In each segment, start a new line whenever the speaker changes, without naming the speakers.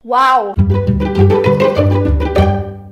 Uau!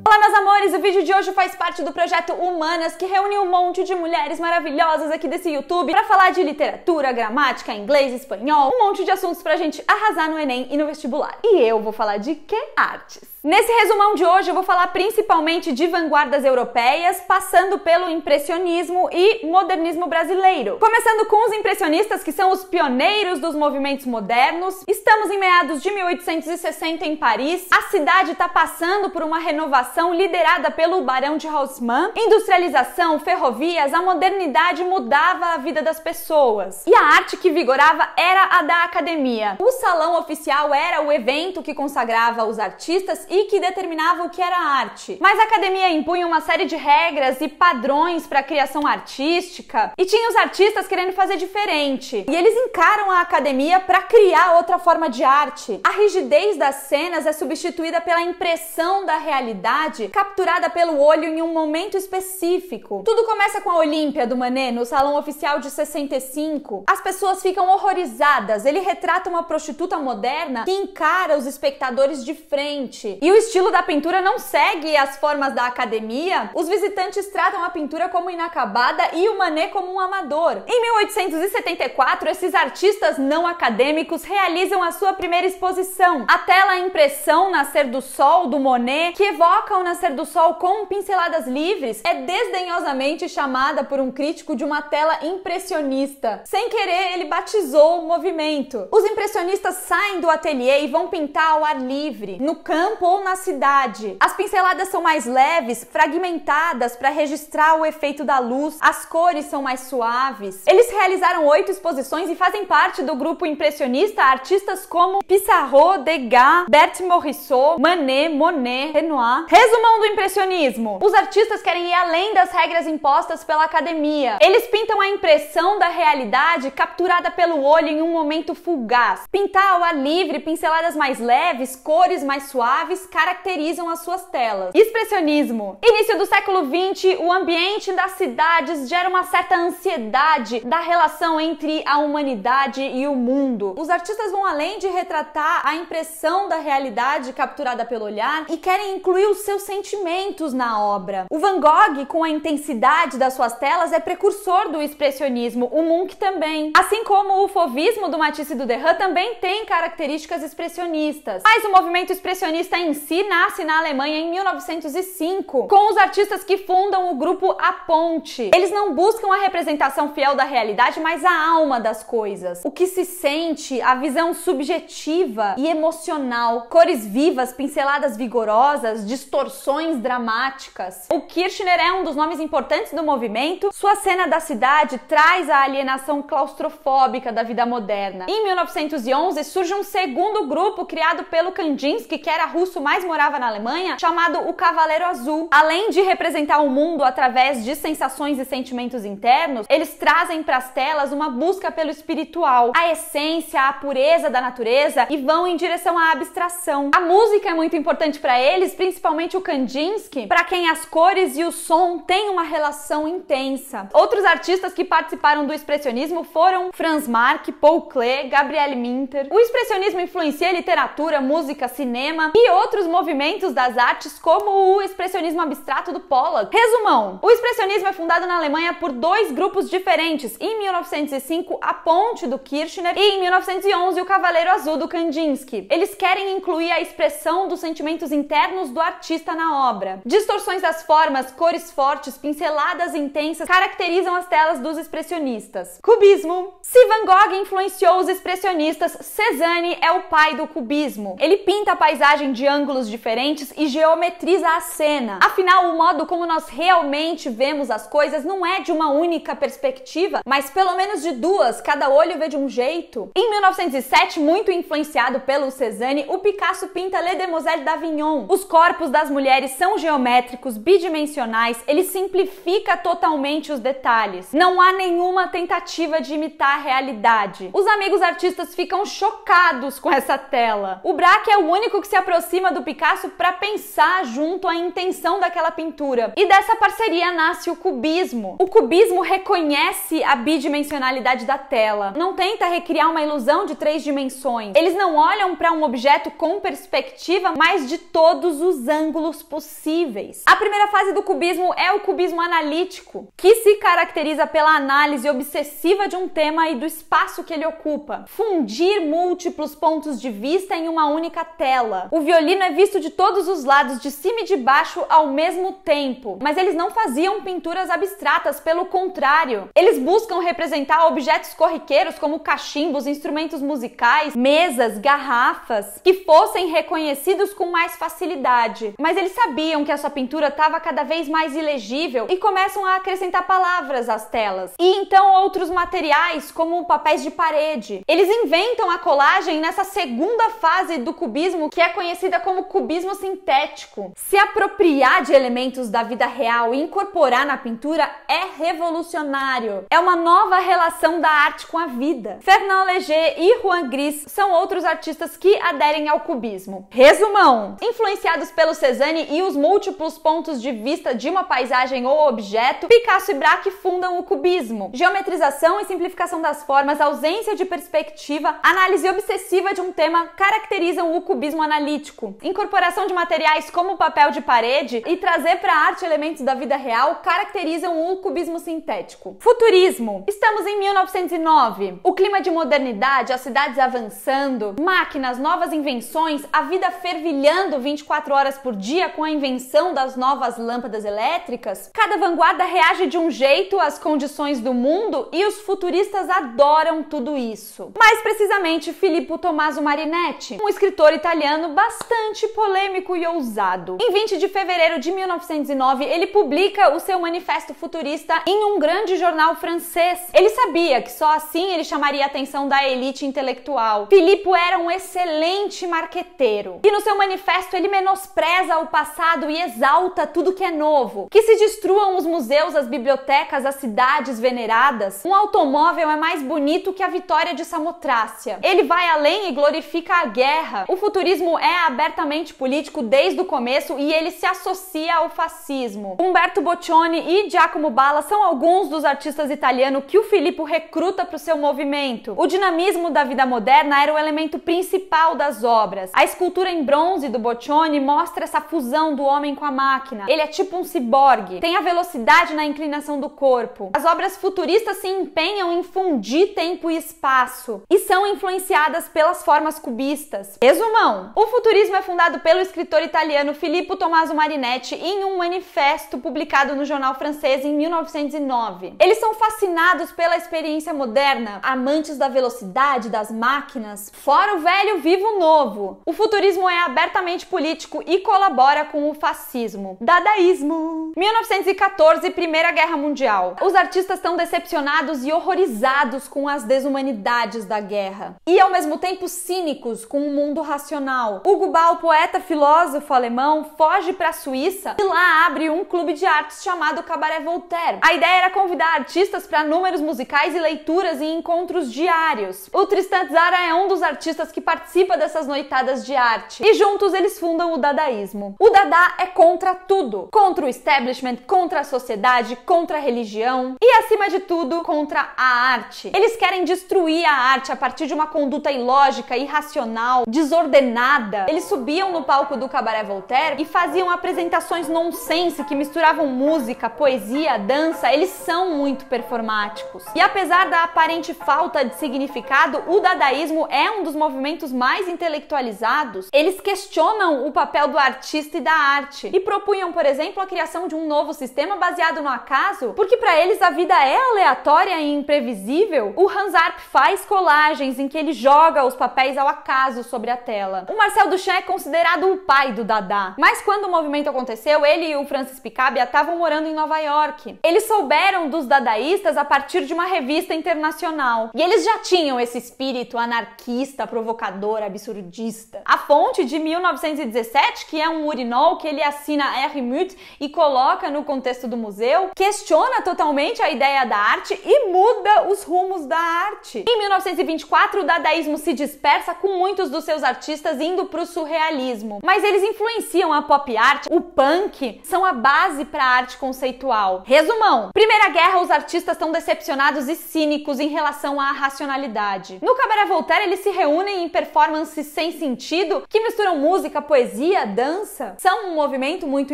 Olá, meus amores! O vídeo de hoje faz parte do projeto Humanas, que reúne um monte de mulheres maravilhosas aqui desse YouTube para falar de literatura, gramática, inglês, espanhol, um monte de assuntos pra gente arrasar no Enem e no vestibular. E eu vou falar de que? Artes. Nesse resumão de hoje eu vou falar principalmente de vanguardas europeias, passando pelo impressionismo e modernismo brasileiro. Começando com os impressionistas, que são os pioneiros dos movimentos modernos. Estamos em meados de 1860 em Paris. A cidade está passando por uma renovação liderada pelo Barão de Haussmann. Industrialização, ferrovias, a modernidade mudava a vida das pessoas. E a arte que vigorava era a da academia. O salão oficial era o evento que consagrava os artistas e que determinava o que era arte. Mas a academia impunha uma série de regras e padrões para a criação artística, e tinha os artistas querendo fazer diferente. E eles encaram a academia para criar outra forma de arte. A rigidez das cenas é substituída pela impressão da realidade capturada pelo olho em um momento específico. Tudo começa com a Olímpia do Manet no Salão Oficial de 65. As pessoas ficam horrorizadas. Ele retrata uma prostituta moderna que encara os espectadores de frente. E o estilo da pintura não segue as formas da academia. Os visitantes tratam a pintura como inacabada e o Manet como um amador. Em 1874, esses artistas não acadêmicos realizam a sua primeira exposição. A tela impressão Nascer do Sol, do Monet, que evoca o nascer do sol com pinceladas livres, é desdenhosamente chamada por um crítico de uma tela impressionista. Sem querer, ele batizou o movimento. Os impressionistas saem do ateliê e vão pintar ao ar livre, no campo ou na cidade. As pinceladas são mais leves, fragmentadas para registrar o efeito da luz. As cores são mais suaves. Eles realizaram 8 exposições e fazem parte do grupo impressionista artistas como Pissarro, Degas, Berthe Morisot, Manet, Monet, Renoir. Resumão do impressionismo: os artistas querem ir além das regras impostas pela academia. Eles pintam a impressão da realidade capturada pelo olho em um momento fugaz. Pintar ao ar livre, pinceladas mais leves, cores mais suaves caracterizam as suas telas. Expressionismo: início do século XX, o ambiente das cidades gera uma certa ansiedade da relação entre a humanidade e o mundo. Os artistas vão além de retratar a impressão da realidade capturada pelo olhar e querem incluir os seus sentimentos na obra. O Van Gogh, com a intensidade das suas telas, é precursor do expressionismo, o Munch também. Assim como o fauvismo do Matisse e do Derain também tem características expressionistas. Mas o movimento expressionista em si nasce na Alemanha em 1905, com os artistas que fundam o grupo A Ponte. Eles não buscam a representação fiel da realidade, mas a alma das coisas. O que se sente, a visão subjetiva e emocional, cores vivas, pinceladas vigorosas, distorções dramáticas. O Kirchner é um dos nomes importantes do movimento. Sua cena da cidade traz a alienação claustrofóbica da vida moderna. Em 1911 surge um segundo grupo criado pelo Kandinsky, que era russo, mas morava na Alemanha, chamado o Cavaleiro Azul. Além de representar o mundo através de sensações e sentimentos internos, eles trazem para as telas uma busca pelo espiritual, a essência, a pureza da natureza, e vão em direção à abstração. A música é muito importante para eles, principalmente o Kandinsky, para quem as cores e o som têm uma relação intensa. Outros artistas que participaram do expressionismo foram Franz Marc, Paul Klee, Gabriele Minter. O expressionismo influencia literatura, música, cinema e outros movimentos das artes, como o expressionismo abstrato do Pollock. Resumão: o expressionismo é fundado na Alemanha por 2 grupos diferentes. Em 1905, a Ponte do Kirchner, e em 1911, o Cavaleiro Azul do Kandinsky. Eles querem incluir a expressão dos sentimentos internos do artista na obra. Distorções das formas, cores fortes, pinceladas intensas caracterizam as telas dos expressionistas. Cubismo: se Van Gogh influenciou os expressionistas, Cézanne é o pai do cubismo. Ele pinta a paisagem de ângulos diferentes e geometriza a cena. Afinal, o modo como nós realmente vemos as coisas não é de uma única perspectiva, mas pelo menos de 2, cada olho vê de um jeito. Em 1907, muito influenciado pelo Cézanne, o Picasso pinta Les Demoiselles d'Avignon. Os corpos das mulheres são geométricos, bidimensionais, ele simplifica totalmente os detalhes. Não há nenhuma tentativa de imitar a realidade. Os amigos artistas ficam chocados com essa tela. O Braque é o único que se aproxima do Picasso para pensar junto a intenção daquela pintura. E dessa parceria nasce o cubismo. O cubismo reconhece a bidimensionalidade da tela. Não tenta recriar uma ilusão de 3 dimensões. Eles não olham para um objeto com perspectiva, mas de todos os ângulos possíveis. A primeira fase do cubismo é o cubismo analítico, que se caracteriza pela análise obsessiva de um tema e do espaço que ele ocupa. Fundir múltiplos pontos de vista em uma única tela. O violino é visto de todos os lados, de cima e de baixo, ao mesmo tempo. Mas eles não faziam pinturas abstratas, pelo contrário. Eles buscam representar objetos corriqueiros como cachimbos, instrumentos musicais, mesas, garrafas, que fossem reconhecidos com mais facilidade. Mas eles sabiam que a sua pintura estava cada vez mais ilegível e começam a acrescentar palavras às telas. E então outros materiais, como papéis de parede. Eles inventam a colagem nessa segunda fase do cubismo, que é conhecida como cubismo sintético. Se apropriar de elementos da vida real e incorporar na pintura é revolucionário. É uma nova relação da arte com a vida. Fernand Léger e Juan Gris são outros artistas que aderem ao cubismo. Resumão: influenciados pelo Cézanne e os múltiplos pontos de vista de uma paisagem ou objeto, Picasso e Braque fundam o cubismo. Geometrização e simplificação das formas, ausência de perspectiva, análise obsessiva de um tema caracterizam o cubismo analítico. Incorporação de materiais como papel de parede e trazer para a arte elementos da vida real caracterizam o cubismo sintético. Futurismo. Estamos em 1909. O clima de modernidade, as cidades avançando, máquinas, novas invenções, a vida fervilhando 24 horas por dia com a invenção das novas lâmpadas elétricas. Cada vanguarda reage de um jeito às condições do mundo e os futuristas adoram tudo isso. Mais precisamente, Filippo Tommaso Marinetti, um escritor italiano bastante polêmico e ousado. Em 20 de fevereiro de 1909, ele publica o seu manifesto futurista em um grande jornal francês. Ele sabia que só assim ele chamaria a atenção da elite intelectual. Filippo era um excelente marqueteiro. E no seu manifesto ele menospreza o passado e exalta tudo que é novo. Que se destruam os museus, as bibliotecas, as cidades veneradas. Um automóvel é mais bonito que a vitória de Samotrácia. Ele vai além e glorifica a guerra. O futurismo é abertamente político desde o começo e ele se associa ao fascismo. Umberto Boccioni e Giacomo Balla são alguns dos artistas italianos que o Filippo recruta para o seu movimento. O dinamismo da vida moderna era o elemento principal das obras. A escultura em bronze do Boccioni mostra essa fusão do homem com a máquina. Ele é tipo um ciborgue, tem a velocidade na inclinação do corpo. As obras futuristas se empenham em fundir tempo e espaço e são influenciadas pelas formas cubistas. Resumão: o futurismo é fundado pelo escritor italiano Filippo Tommaso Marinetti em um manifesto publicado no jornal francês em 1909. Eles são fascinados pela experiência moderna, amantes da velocidade, das máquinas, fora o velho, viva o novo. O futurismo é abertamente político e colabora com o fascismo. Dadaísmo. 1914, Primeira Guerra Mundial. Os artistas estão decepcionados e horrorizados com as desumanidades da guerra. E ao mesmo tempo cínicos com o mundo racional. Hugo Ball, poeta filósofo alemão, foge para a Suíça e lá abre um clube de artes chamado Cabaret Voltaire. A ideia era convidar artistas para números musicais e leituras e encontros diários. O Tristan Tzara é um dos artistas que participa dessas noitadas de arte. E juntos eles fundam o dadaísmo. O Dada é contra tudo. Contra o establishment, contra a sociedade, contra a religião e, acima de tudo, contra a arte. Eles querem destruir a arte a partir de uma conduta ilógica, irracional, desordenada. Eles subiam no palco do Cabaret Voltaire e faziam apresentações nonsense que misturavam música, poesia, dança. Eles são muito performáticos. E apesar da aparente falta de significado, o dadaísmo é um dos movimentos mais intelectualizados. Eles questionam o papel do artista e da arte e propunham, por exemplo, a criação de um novo sistema baseado no acaso, porque para eles a vida é aleatória e imprevisível. O Hans Arp faz colagens em que ele joga os papéis ao acaso sobre a tela. O Marcel Duchamp é considerado o pai do Dada, mas quando o movimento aconteceu, ele e o Francis Picabia estavam morando em Nova York. Eles souberam dos dadaístas a partir de uma revista internacional e eles já tinham esse espírito anarquista, provocador, absurdista. A fonte de 1917, que é um urinol que ele assina R. Muth e coloca no contexto do museu, questiona totalmente a ideia da arte e muda os os rumos da arte. Em 1924, o dadaísmo se dispersa, com muitos dos seus artistas indo para o surrealismo. Mas eles influenciam a pop art, o punk, são a base para a arte conceitual. Resumão: Primeira Guerra, os artistas estão decepcionados e cínicos em relação à racionalidade. No Cabaret Voltaire, eles se reúnem em performances sem sentido, que misturam música, poesia, dança. São um movimento muito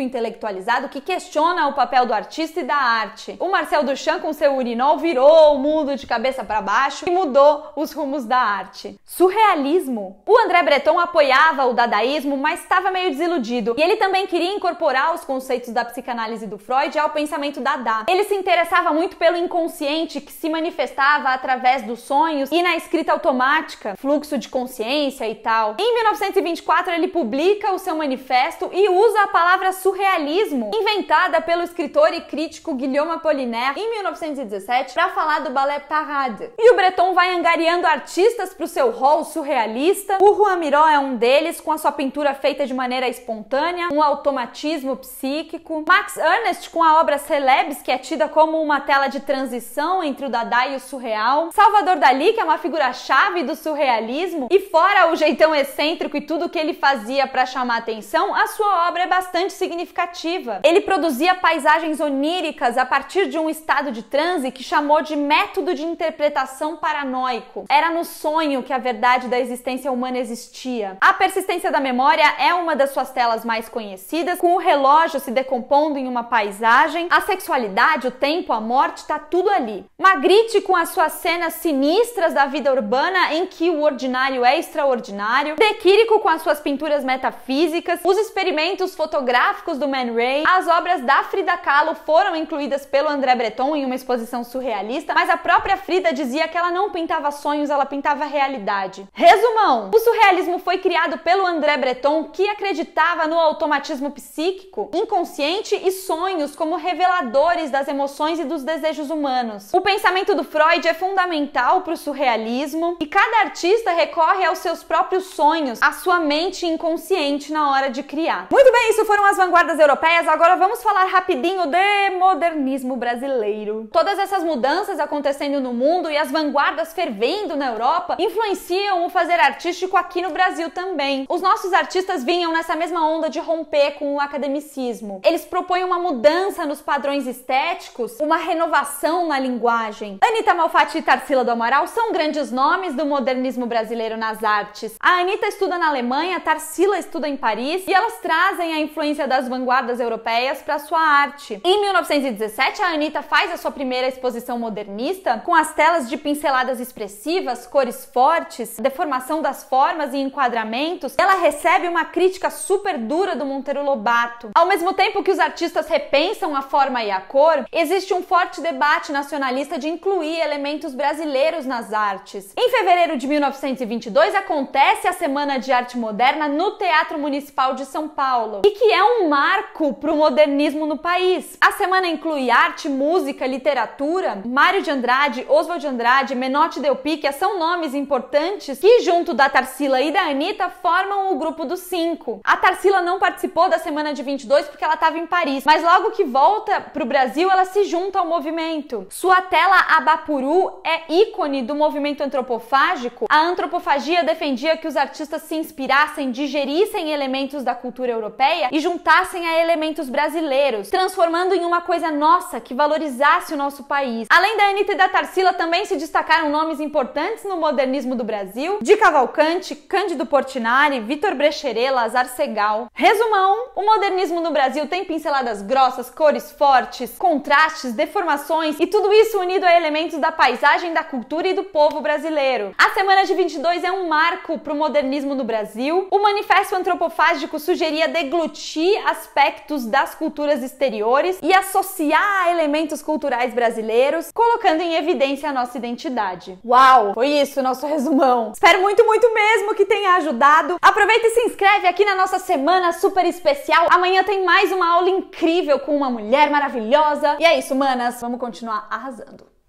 intelectualizado que questiona o papel do artista e da arte. O Marcel Duchamp, com seu urinol, virou o mundo de cabeça para baixo e mudou os rumos da arte. Surrealismo. O André Breton apoiava o dadaísmo, mas estava meio desiludido. E ele também queria incorporar os conceitos da psicanálise do Freud ao pensamento Dada. Ele se interessava muito pelo inconsciente, que se manifestava através dos sonhos e na escrita automática, fluxo de consciência e tal. Em 1924, ele publica o seu manifesto e usa a palavra surrealismo, inventada pelo escritor e crítico Guillaume Apollinaire em 1917, para falar do ballet Parade. E o Breton vai angariando artistas para o seu rol surrealista. O Juan Miró é um deles, com a sua pintura feita de maneira espontânea, um automatismo psíquico. Max Ernst, com a obra Celebes, que é tida como uma tela de transição entre o Dada e o surreal. Salvador Dalí, que é uma figura-chave do surrealismo, e fora o jeitão excêntrico e tudo que ele fazia para chamar atenção, a sua obra é bastante significativa. Ele produzia paisagens oníricas a partir de um estado de transe que chamou de método de interpretação paranoico. Era no sonho que a verdade da existência humana existia. A persistência da memória é uma das suas telas mais conhecidas, com o relógio se decompondo em uma paisagem, a sexualidade, o tempo, a morte, tá tudo ali. Magritte, com as suas cenas sinistras da vida urbana em que o ordinário é extraordinário. De Chirico, com as suas pinturas metafísicas, os experimentos fotográficos do Man Ray. As obras da Frida Kahlo foram incluídas pelo André Breton em uma exposição surrealista, mas a própria Frida dizia que ela não pintava sonhos, ela pintava realidade. Resumão: o surrealismo foi criado pelo André Breton, que acreditava no automatismo psíquico, inconsciente e sonhos como reveladores das emoções e dos desejos humanos. O pensamento do Freud é fundamental para o surrealismo e cada artista recorre aos seus próprios sonhos, à sua mente inconsciente na hora de criar. Muito bem, isso foram as vanguardas europeias. Agora vamos falar rapidinho de modernismo brasileiro. Todas essas mudanças acontecendo no mundo e as vanguardas fervendo na Europa influenciam o fazer artístico aqui no Brasil também. Os nossos artistas vinham nessa mesma onda de romper com o academicismo. Eles propõem uma mudança nos padrões estéticos, uma renovação na linguagem. Anitta Malfatti e Tarsila do Amaral são grandes nomes do modernismo brasileiro nas artes. A Anitta estuda na Alemanha, a Tarsila estuda em Paris e elas trazem a influência das vanguardas europeias para sua arte. Em 1917, a Anitta faz a sua primeira exposição modernista com as telas de pinceladas expressivas, cores fortes, deformação das formas e enquadramentos. Ela recebe uma crítica super dura do Monteiro Lobato. Ao mesmo tempo que os artistas repensam a forma e a cor, existe um forte debate nacionalista de incluir elementos brasileiros nas artes. Em fevereiro de 1922 acontece a Semana de Arte Moderna no Teatro Municipal de São Paulo, e que é um marco para o modernismo no país. A semana inclui arte, música, literatura. Mário de Andrade, Oswald de Andrade, Menotti Del Picchia são nomes importantes que, junto da Tarsila e da Anitta, formam o grupo dos 5. A Tarsila não participou da Semana de 22 porque ela estava em Paris, mas logo que volta para o Brasil, ela se junta ao movimento. Sua tela Abapuru é ícone do movimento antropofágico. A antropofagia defendia que os artistas se inspirassem, digerissem elementos da cultura europeia e juntassem a elementos brasileiros, transformando em uma coisa nossa que valorizasse o nosso país. Além da Anitta e da Tarsila, também se destacaram nomes importantes no modernismo do Brasil: Di Cavalcanti, Cândido Portinari, Vitor Brecheret, Lazar Segal. Resumão: o modernismo no Brasil tem pinceladas grossas, cores fortes, contrastes, deformações e tudo isso unido a elementos da paisagem, da cultura e do povo brasileiro. A Semana de 22 é um marco para o modernismo no Brasil. O Manifesto Antropofágico sugeria deglutir aspectos das culturas exteriores e associar a elementos culturais brasileiros, colocando em evidência a nossa identidade. Uau! Foi isso, nosso resumão. Espero muito, muito mesmo que tenha ajudado. Aproveita e se inscreve aqui na nossa semana super especial. Amanhã tem mais uma aula incrível com uma mulher maravilhosa. E é isso, manas. Vamos continuar arrasando.